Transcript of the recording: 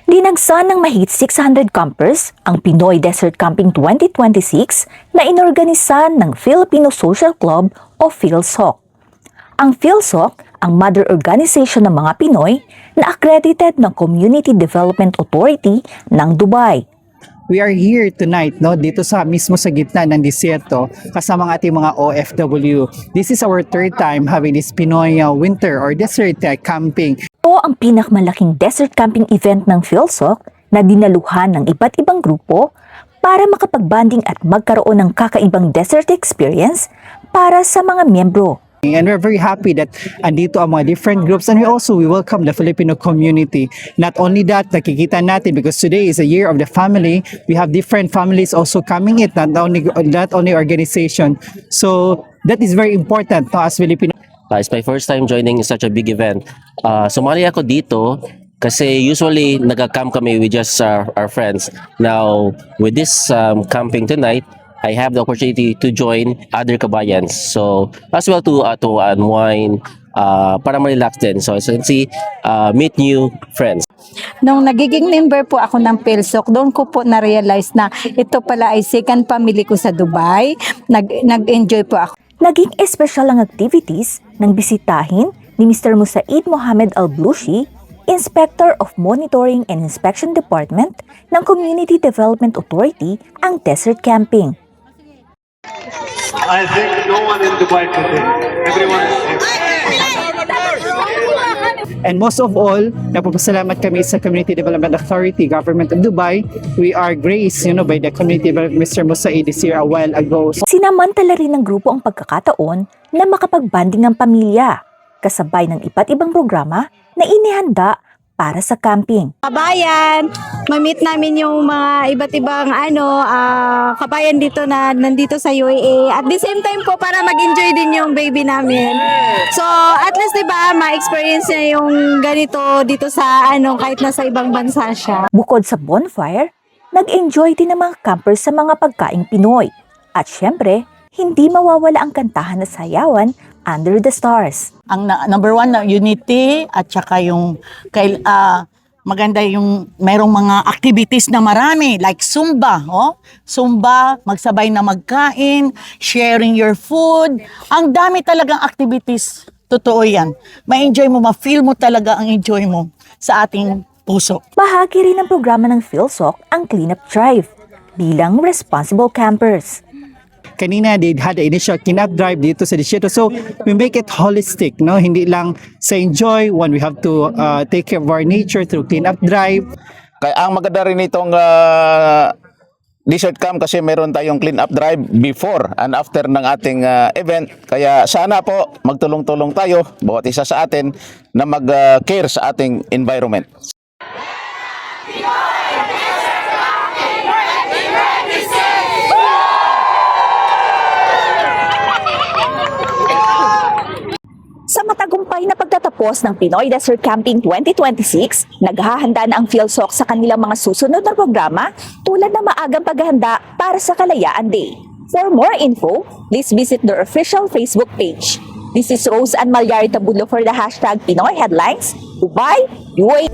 Dinagsa ng mahigit 600 campers ang Pinoy Desert Camping 2026 na inorganisa ng Filipino Social Club o PhilSoc. Ang PhilSoc ang mother organization ng mga Pinoy na accredited ng Community Development Authority ng Dubai. We are here tonight, no, dito mismo sa gitna ng disyerto kasama ang ating mga OFW. This is our third time having this Pinoy winter or desert camping. Ito ang pinakamalaking desert camping event ng PhilSoc na dinaluhan ng iba't ibang grupo para makapagbanding at magkaroon ng kakaibang desert experience para sa mga miyembro. And we're very happy that andito ang mga different groups, and we welcome the Filipino community. Not only that, nakikita natin because today is a year of the family. We have different families also coming in, not only organization. So that is very important to us Filipino. It's my first time joining such a big event. Sumali ako dito kasi usually nag-camp kami with just our friends. Now, with this camping tonight, I have the opportunity to join other kabayans. So, as well to unwind, para ma-relax din. So, essentially, meet new friends. Nung nagiging member po ako ng PhilSoc, doon ko po na-realize na ito pala ay second family ko sa Dubai. Nag-enjoy po ako. Naging espesyal ang activities ng bisitahin ni Mr. Musaid Mohamed Al-Blushi, Inspector of Monitoring and Inspection Department ng Community Development Authority, ang desert camping. I think no one in Dubai can do. Everyone is. And most of all, napapasalamat kami sa Community Development Authority, Government of Dubai. We are graced, by the Community Development Mr. Musaid this year a while ago. Sinamantala rin ng grupo ang pagkakataon na makapagbanding ng pamilya, kasabay ng iba't ibang programa na inihanda para sa camping. Kabayan, ma-meet namin yung mga iba't ibang kabayan dito na nandito sa UAE. At the same time po para mag-enjoy din yung baby namin. So, at least 'di ba, ma-experience niya yung ganito dito sa kahit nasa ibang bansa siya. Bukod sa bonfire, nag-enjoy din ng mga campers sa mga pagkaing Pinoy. At syempre, hindi mawawala ang kantahan na sayawan under the stars. Ang number one na unity at saka yung maganda yung merong mga activities na marami like Zumba, Zumba, magsabay na magkain, sharing your food. Ang dami talagang activities. Totoo yan. Ma-enjoy mo, ma-feel mo talaga ang enjoy mo sa ating puso. Bahagi rin ng programa ng PhilSoc ang cleanup drive bilang responsible campers. Kanina, they had the initial cleanup drive dito sa disyerto. So, we make it holistic, no? Hindi lang sa enjoy, when we have to take care of our nature through cleanup drive. Kaya ang maganda rin itong desert camp kasi meron tayong cleanup drive before and after ng ating event. Kaya sana po magtulong-tulong tayo, bawat isa sa atin, na mag-care sa ating environment. Sa matagumpay na pagtatapos ng Pinoy Desert Camping 2026, naghahanda na ang PhilSoc sa kanilang mga susunod na programa tulad ng maagang paghahanda para sa Kalayaan Day. For more info, please visit their official Facebook page. This is Rose Ann Malyari Tabulo for the hashtag Pinoy Headlines, Dubai, UAE.